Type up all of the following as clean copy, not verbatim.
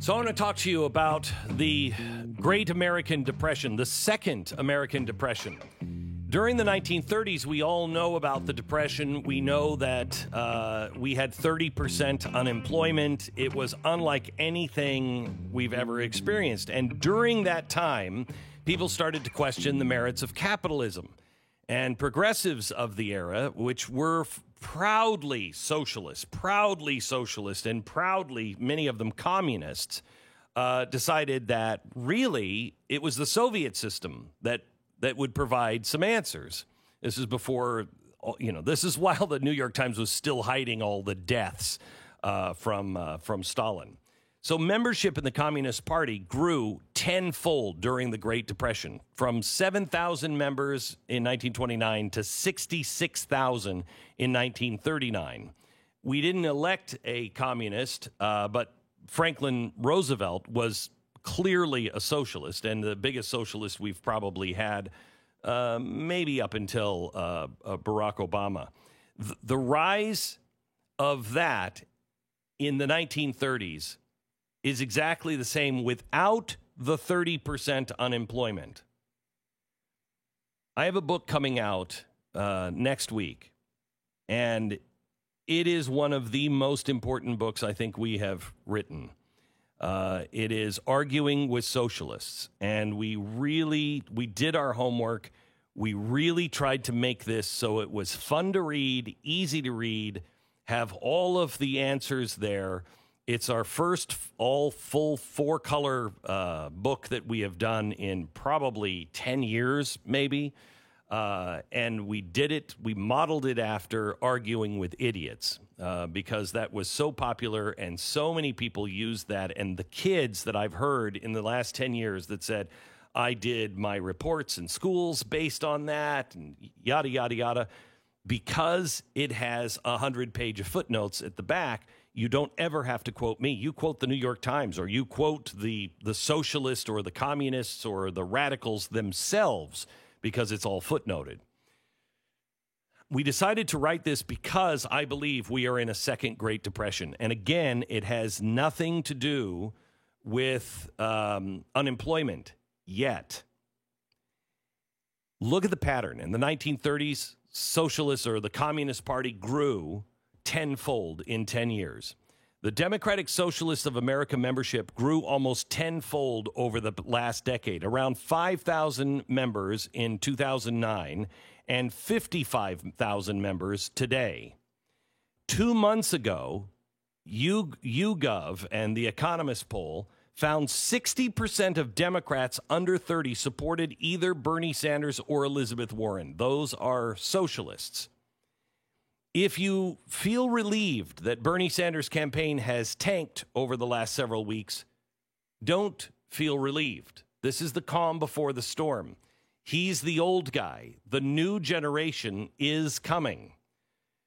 So I want to talk to you about the Great American Depression, the Second American Depression. During the 1930s, we all know about the Depression. We know that we had 30% unemployment. It was unlike anything we've ever experienced. And during that time, people started to question the merits of capitalism. And progressives of the era, which were proudly socialist, and proudly, many of them communists, decided that really it was the Soviet system that would provide some answers. This is before, this is while the New York Times was still hiding all the deaths from Stalin. So membership in the Communist Party grew tenfold during the Great Depression, from 7,000 members in 1929 to 66,000 in 1939. We didn't elect a communist, but Franklin Roosevelt was clearly a socialist, and the biggest socialist we've probably had, maybe up until Barack Obama. The rise of that in the 1930s is exactly the same without the 30% unemployment. I have a book coming out next week, and it is one of the most important books I think we have written. It is Arguing with Socialists, and we did our homework. We really tried to make this so it was fun to read, easy to read, have all of the answers there. It's our first all full four-color book that we have done in probably 10 years, maybe. And we modeled it after Arguing with Idiots because that was so popular and so many people used that. And the kids that I've heard in the last 10 years that said, I did my reports in schools based on that and yada, yada, yada. Because it has 100-page of footnotes at the back, you don't ever have to quote me. You quote the New York Times, or you quote the socialists or the communists or the radicals themselves, because it's all footnoted. We decided to write this because I believe we are in a second Great Depression. And again, it has nothing to do with unemployment yet. Look at the pattern. In the 1930s, socialists or the Communist Party grew tenfold in 10 years. The Democratic Socialists of America membership grew almost tenfold over the last decade, around 5,000 members in 2009 and 55,000 members today. 2 months ago, YouGov and the Economist poll found 60% of Democrats under 30 supported either Bernie Sanders or Elizabeth Warren. Those are socialists. If you feel relieved that Bernie Sanders' campaign has tanked over the last several weeks, don't feel relieved. This is the calm before the storm. He's the old guy. The new generation is coming.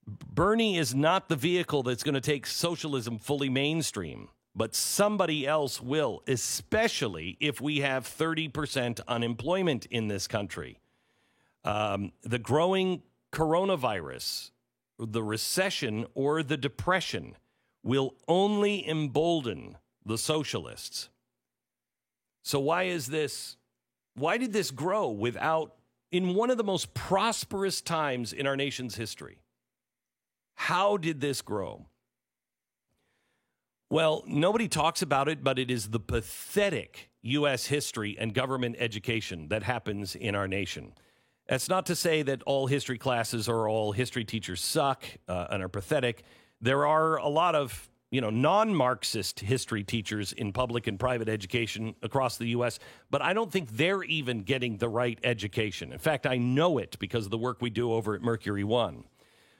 Bernie is not the vehicle that's going to take socialism fully mainstream, but somebody else will, especially if we have 30% unemployment in this country. The growing coronavirus, the recession, or the depression will only embolden the socialists. So why did this grow in one of the most prosperous times in our nation's history? How did this grow? Well, nobody talks about it, but it is the pathetic U.S. history and government education that happens in our nation. That's not to say that all history classes or all history teachers suck and are pathetic. There are a lot of, non-Marxist history teachers in public and private education across the U.S., but I don't think they're even getting the right education. In fact, I know it because of the work we do over at Mercury One.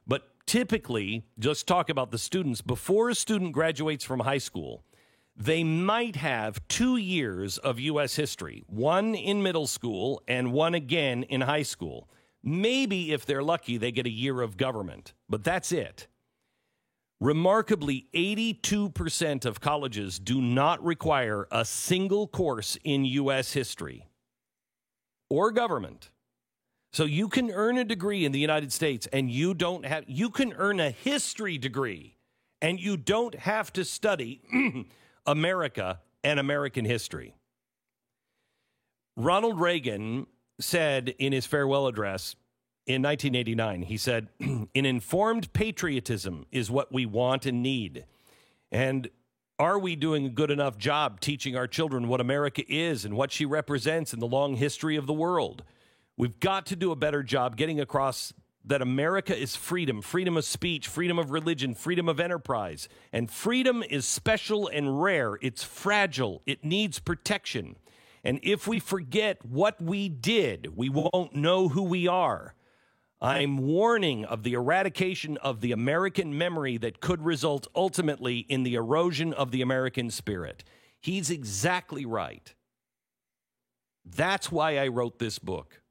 But typically, just talk about the students. Before a student graduates from high school, they might have 2 years of U.S. history, one in middle school and one again in high school. Maybe, if they're lucky, they get a year of government, but that's it. Remarkably, 82% of colleges do not require a single course in U.S. history or government. So you can earn a degree in the United States and you can earn a history degree and you don't have to study America and American history. Ronald Reagan said in his farewell address in 1989, he said, "An informed patriotism is what we want and need. And are we doing a good enough job teaching our children what America is and what she represents in the long history of the world? We've got to do a better job getting across that America is freedom, freedom of speech, freedom of religion, freedom of enterprise. And freedom is special and rare. It's fragile. It needs protection. And if we forget what we did, we won't know who we are. I'm warning of the eradication of the American memory that could result ultimately in the erosion of the American spirit." He's exactly right. That's why I wrote this book,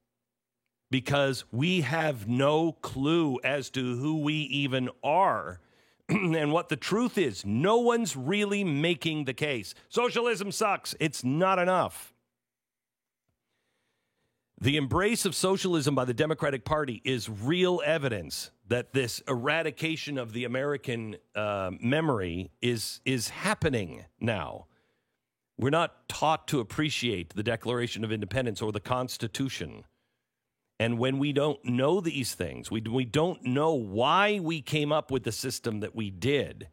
because we have no clue as to who we even are and what the truth is. No one's really making the case. Socialism sucks. It's not enough. The embrace of socialism by the Democratic Party is real evidence that this eradication of the American memory is happening now. We're not taught to appreciate the Declaration of Independence or the Constitution. And when we don't know these things, we don't know why we came up with the system that we did,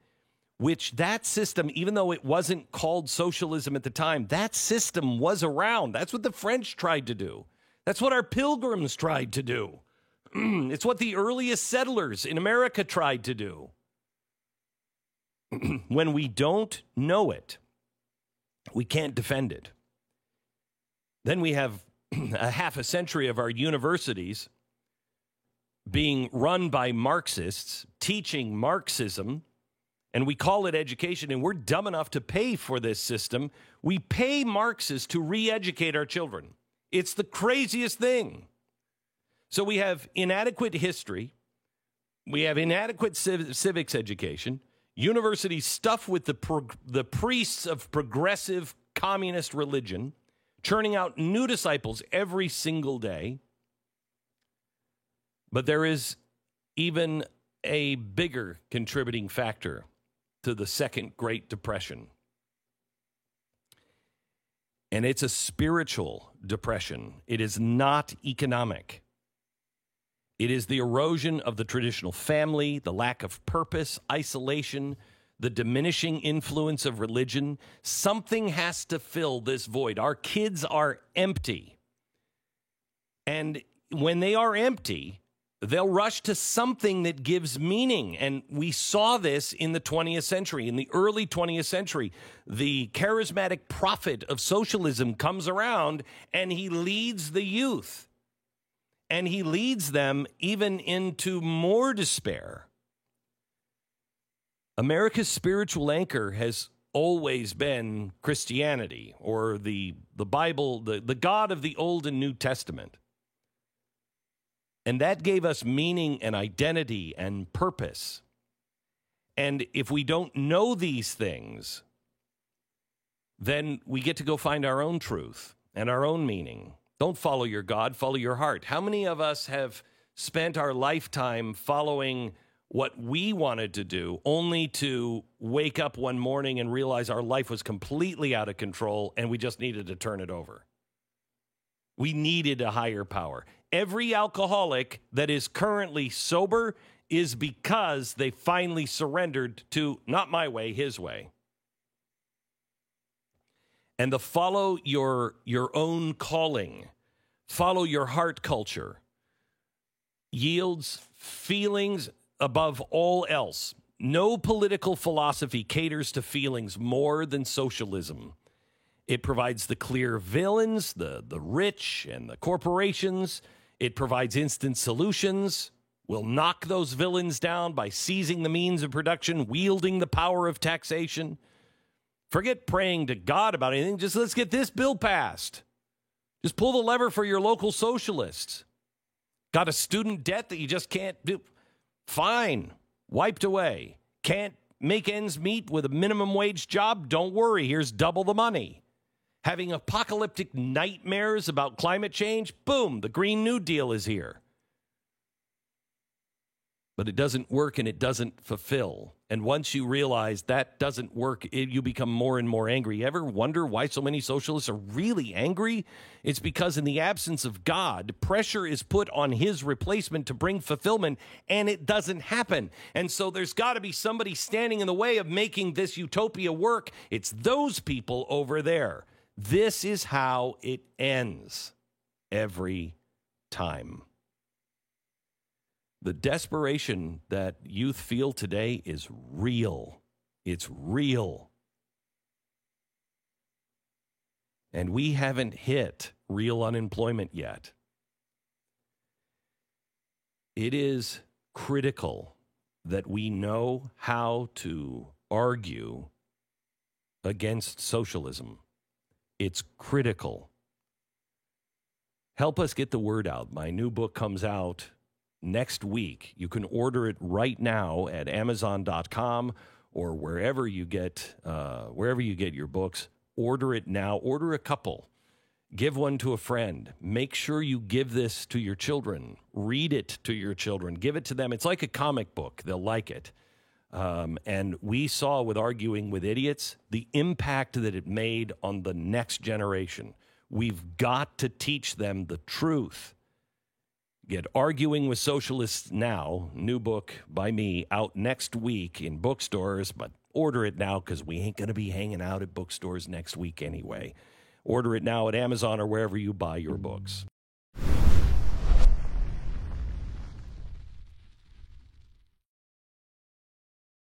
which that system, even though it wasn't called socialism at the time, that system was around. That's what the French tried to do. That's what our pilgrims tried to do. It's what the earliest settlers in America tried to do. When we don't know it, we can't defend it. Then we have a half a century of our universities being run by Marxists, teaching Marxism, and we call it education, and we're dumb enough to pay for this system. We pay Marxists to re-educate our children. It's the craziest thing. So we have inadequate history. We have inadequate civics education. Universities stuffed with the priests of progressive communist religion, churning out new disciples every single day. But there is even a bigger contributing factor to the Second Great Depression. And it's a spiritual depression. It is not economic. It is the erosion of the traditional family, the lack of purpose, isolation, the diminishing influence of religion. Something has to fill this void. Our kids are empty. And when they are empty, they'll rush to something that gives meaning. And we saw this in the 20th century. In the early 20th century, the charismatic prophet of socialism comes around and he leads the youth. And he leads them even into more despair. America's spiritual anchor has always been Christianity, or the Bible, the God of the Old and New Testament. And that gave us meaning and identity and purpose. And if we don't know these things, then we get to go find our own truth and our own meaning. Don't follow your God, follow your heart. How many of us have spent our lifetime following what we wanted to do, only to wake up one morning and realize our life was completely out of control and we just needed to turn it over? We needed a higher power. Every alcoholic that is currently sober is because they finally surrendered to not my way, his way. And the follow your own calling, follow your heart culture, yields feelings above all else. No political philosophy caters to feelings more than socialism. It provides the clear villains, the rich and the corporations. It provides instant solutions. We'll knock those villains down by seizing the means of production, wielding the power of taxation. Forget praying to God about anything. Just let's get this bill passed. Just pull the lever for your local socialists. Got a student debt that you just can't do? Fine. Wiped away. Can't make ends meet with a minimum wage job? Don't worry. Here's double the money. Having apocalyptic nightmares about climate change? Boom, the Green New Deal is here. but it doesn't work and it doesn't fulfill. And once you realize that doesn't work, you become more and more angry. You ever wonder why so many socialists are really angry? It's because in the absence of God, pressure is put on his replacement to bring fulfillment, and it doesn't happen. And so there's got to be somebody standing in the way of making this utopia work. It's those people over there. This is how it ends every time. The desperation that youth feel today is real. It's real. And we haven't hit real unemployment yet. It is critical that we know how to argue against socialism. It's critical. Help us get the word out. My new book comes out next week. You can order it right now at Amazon.com or wherever you get your books. Order it now. Order a couple. Give one to a friend. Make sure you give this to your children. Read it to your children. Give it to them. It's like a comic book. They'll like it. And we saw with Arguing with Idiots the impact that it made on the next generation. We've got to teach them the truth. Get Arguing with Socialists now, new book by me, out next week in bookstores, but order it now because we ain't going to be hanging out at bookstores next week anyway. Order it now at Amazon or wherever you buy your books.